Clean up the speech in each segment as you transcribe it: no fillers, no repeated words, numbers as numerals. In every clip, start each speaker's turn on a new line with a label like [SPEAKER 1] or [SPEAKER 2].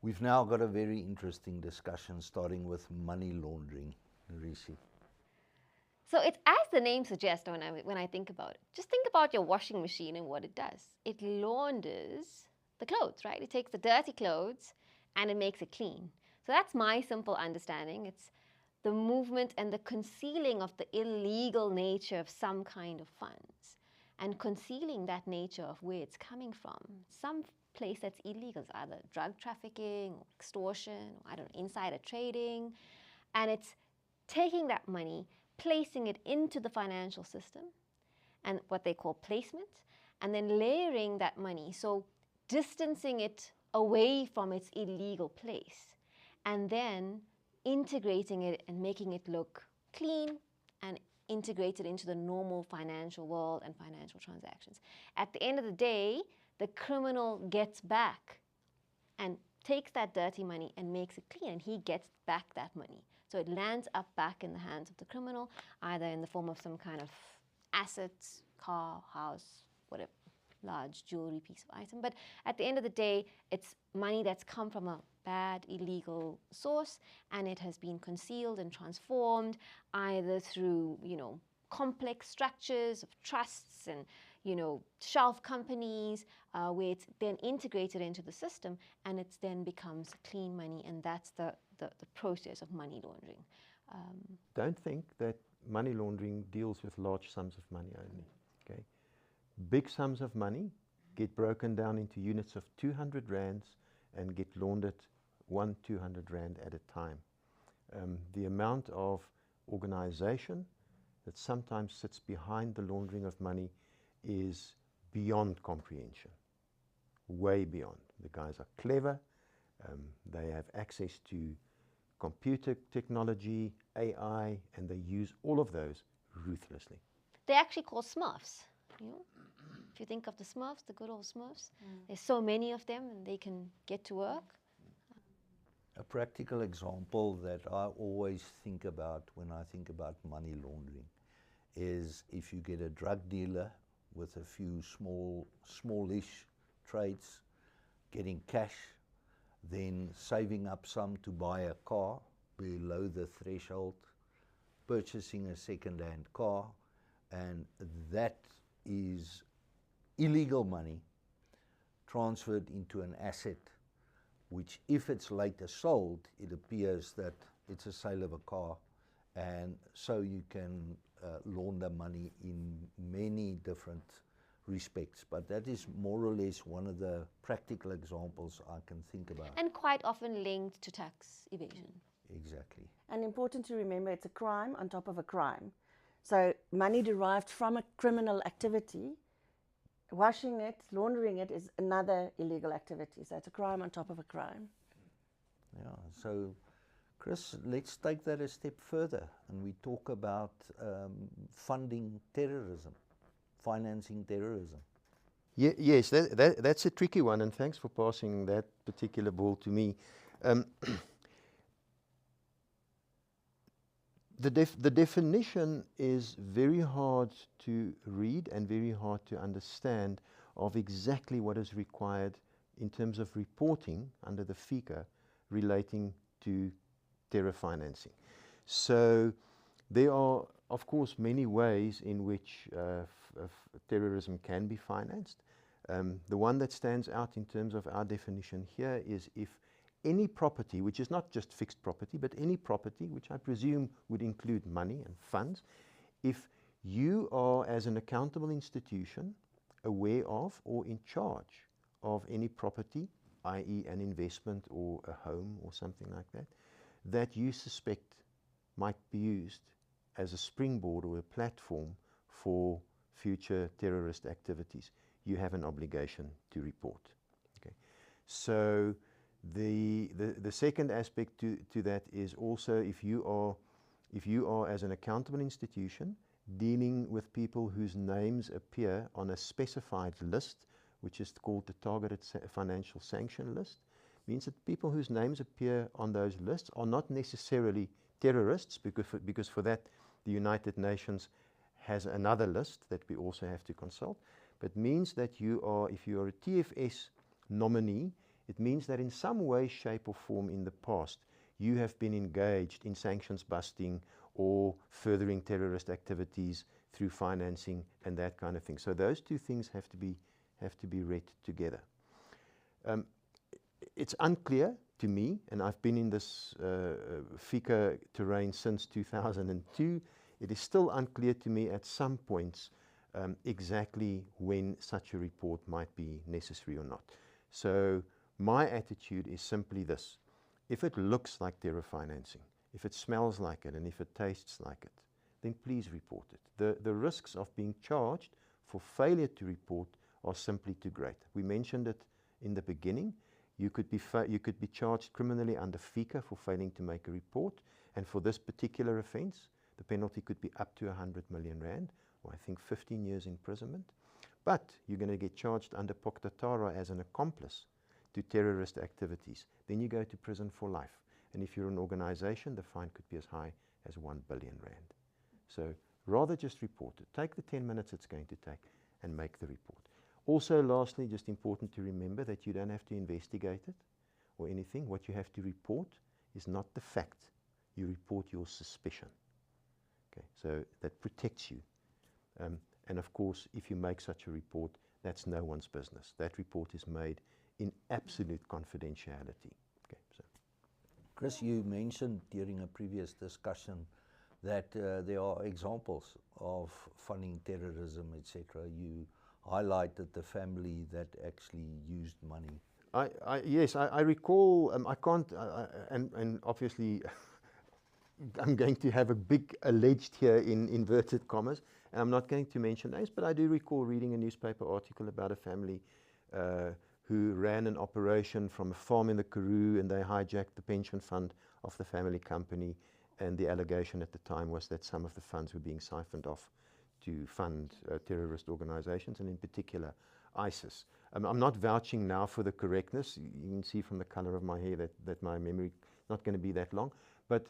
[SPEAKER 1] We've now got a very interesting discussion starting with money laundering, Rishi.
[SPEAKER 2] So it's as the name suggests when I think about it. Just think about your washing machine and what it does. It launders the clothes, right? It takes the dirty clothes and it makes it clean. So that's my simple understanding. It's the movement and the concealing of the illegal nature of some kind of funds and concealing that nature of where it's coming from. Some place that's illegal is either drug trafficking or extortion or, I don't know, insider trading. And it's taking that money, placing it into the financial system and what they call placement, and then layering that money, so distancing it away from its illegal place, and then integrating it and making it look clean and integrated into the normal financial world and financial transactions. At the end of the day, the criminal gets back and takes that dirty money and makes it clean, and he gets back that money. So it lands up back in the hands of the criminal, either in the form of some kind of assets, car, house, whatever, large jewelry piece of item. But at the end of the day, it's money that's come from a bad, illegal source, and it has been concealed and transformed either through, complex structures of trusts and, shelf companies, where it's then integrated into the system, and it then becomes clean money, and that's the process of money laundering.
[SPEAKER 3] Don't think that money laundering deals with large sums of money only. Okay, big sums of money get broken down into units of 200 rands and get laundered 200 rand at a time. The amount of organization that sometimes sits behind the laundering of money is beyond comprehension, way beyond. The guys are clever, they have access to computer technology, AI, and they use all of those ruthlessly.
[SPEAKER 2] They're actually called Smurfs. If you think of the Smurfs, the good old Smurfs, there's so many of them and they can get to work.
[SPEAKER 1] A practical example that I always think about when I think about money laundering is if you get a drug dealer with a few smallish trades getting cash, then saving up some to buy a car below the threshold, purchasing a second-hand car, and that is illegal money transferred into an asset which, if it's later sold, it appears that it's a sale of a car, and so you can launder money in many different respects. But that is more or less one of the practical examples I can think about.
[SPEAKER 2] And quite often linked to tax evasion.
[SPEAKER 1] Exactly.
[SPEAKER 4] And important to remember, it's a crime on top of a crime. So money derived from a criminal activity, washing it, laundering it is another illegal activity. So it's a crime on top of a crime.
[SPEAKER 1] Yeah, so Chris, let's take that a step further and we talk about funding terrorism, financing terrorism.
[SPEAKER 3] Yes, that's a tricky one, and thanks for passing that particular ball to me. The definition is very hard to read and very hard to understand of exactly what is required in terms of reporting under the FICA relating to terror financing. So there are, of course, many ways in which terrorism can be financed. The one that stands out in terms of our definition here is if any property, which is not just fixed property, but any property, which I presume would include money and funds, if you are, as an accountable institution, aware of or in charge of any property, i.e. an investment or a home or something like that, that you suspect might be used as a springboard or a platform for future terrorist activities, you have an obligation to report. Okay. So the second aspect to that is also if you are as an accountable institution dealing with people whose names appear on a specified list, which is called the Targeted Financial Sanction List, means that people whose names appear on those lists are not necessarily terrorists, because for that the United Nations has another list that we also have to consult, but means that you are, if you are a TFS nominee, It means that in some way, shape or form in the past, you have been engaged in sanctions busting or furthering terrorist activities through financing and that kind of thing. So those two things have to be read together. It's unclear to me, and I've been in this FICA terrain since 2002, it is still unclear to me at some points exactly when such a report might be necessary or not. So my attitude is simply this: if it looks like terror financing, if it smells like it, and if it tastes like it, then please report it. The risks of being charged for failure to report are simply too great. We mentioned it in the beginning. You could be charged criminally under FICA for failing to make a report, and for this particular offence, the penalty could be up to 100 million rand, or I think 15 years imprisonment. But you're going to get charged under Poctatara as an accomplice to terrorist activities. Then you go to prison for life. And if you're an organization, the fine could be as high as 1 billion rand. So rather just report it. Take the 10 minutes it's going to take and make the report. Also, lastly, just important to remember that you don't have to investigate it or anything. What you have to report is not the fact. You report your suspicion. Okay, so that protects you. And of course, if you make such a report, that's no one's business. That report is made in absolute confidentiality. Okay, so.
[SPEAKER 1] Chris, you mentioned during a previous discussion that there are examples of funding terrorism, etc. You highlighted the family that actually used money.
[SPEAKER 3] Yes, I recall, I can't, and obviously I'm going to have a big alleged here in inverted commas, and I'm not going to mention names, but I do recall reading a newspaper article about a family who ran an operation from a farm in the Karoo, and they hijacked the pension fund of the family company, and the allegation at the time was that some of the funds were being siphoned off to fund terrorist organizations, and in particular ISIS. I'm not vouching now for the correctness. You can see from the color of my hair that my memory is not going to be that long. But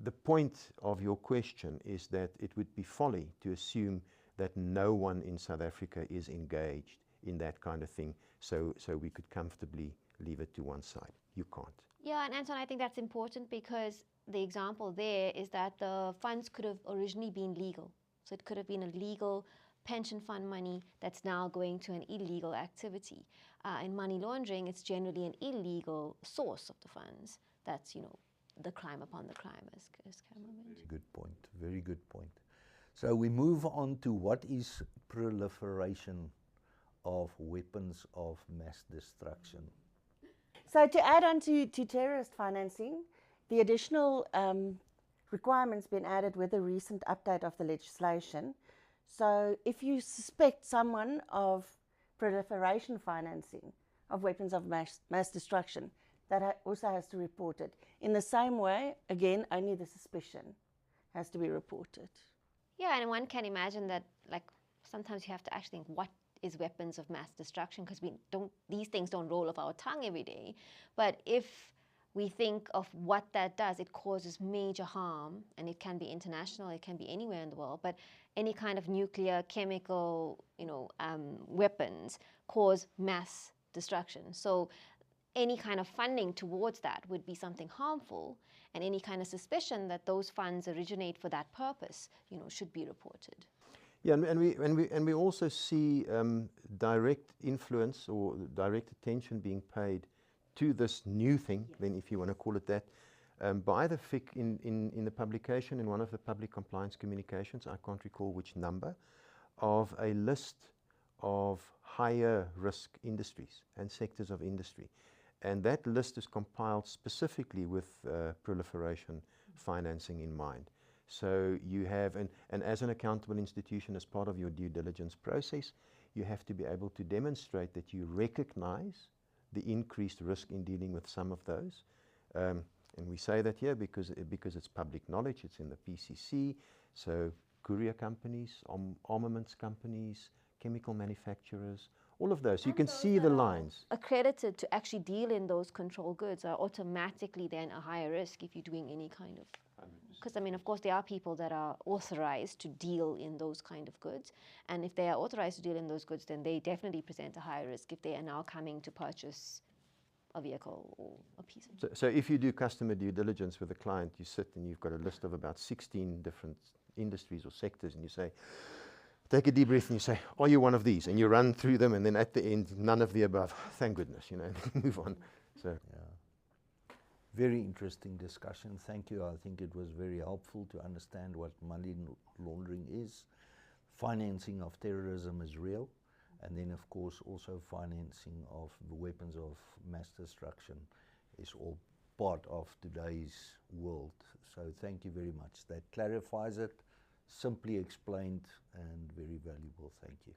[SPEAKER 3] the point of your question is that it would be folly to assume that no one in South Africa is engaged in that kind of thing, so we could comfortably leave it to one side. You can't.
[SPEAKER 2] Yeah, and Anton, I think that's important because the example there is that the funds could have originally been legal. So it could have been a legal pension fund money that's now going to an illegal activity. In money laundering, it's generally an illegal source of the funds. That's, the crime upon the crime, as Cameron mentioned.
[SPEAKER 1] Very good point, very good point. So we move on to what is proliferation of weapons of mass destruction.
[SPEAKER 4] So to add on to terrorist financing, the additional requirements been added with the recent update of the legislation. So if you suspect someone of proliferation financing of weapons of mass destruction, that also has to report it. In the same way, again, only the suspicion has to be reported.
[SPEAKER 2] Yeah, and one can imagine that, sometimes you have to actually think, what is weapons of mass destruction? Because these things don't roll off our tongue every day. But if we think of what that does, it causes major harm, and it can be international, it can be anywhere in the world, but any kind of nuclear, chemical, weapons cause mass destruction. So any kind of funding towards that would be something harmful, and any kind of suspicion that those funds originate for that purpose, should be reported.
[SPEAKER 3] Yeah, and we also see direct influence or direct attention being paid to this new thing, then if you want to call it that, by the FIC in the publication, in one of the public compliance communications, I can't recall which number, of a list of higher risk industries and sectors of industry. And that list is compiled specifically with proliferation financing in mind. So you have, and as an accountable institution, as part of your due diligence process, you have to be able to demonstrate that you recognize the increased risk in dealing with some of those. And we say that here because it's public knowledge, it's in the PCC. So courier companies, armaments companies, chemical manufacturers, all of those. You can see the lines.
[SPEAKER 2] Accredited to actually deal in those control goods are automatically then a higher risk if you're doing any kind of... Because, of course, there are people that are authorized to deal in those kind of goods. And if they are authorized to deal in those goods, then they definitely present a higher risk if they are now coming to purchase a vehicle or a piece of.
[SPEAKER 3] So if you do customer due diligence with a client, you sit and you've got a list of about 16 different industries or sectors, and you say, take a deep breath and you say, are you one of these? And you run through them, and then at the end, none of the above. Thank goodness, you know, move on. So
[SPEAKER 1] Yeah. Very interesting discussion. Thank you. I think it was very helpful to understand what money laundering is. Financing of terrorism is real. And then, of course, also financing of the weapons of mass destruction is all part of today's world. So thank you very much. That clarifies it, simply explained, and very valuable. Thank you.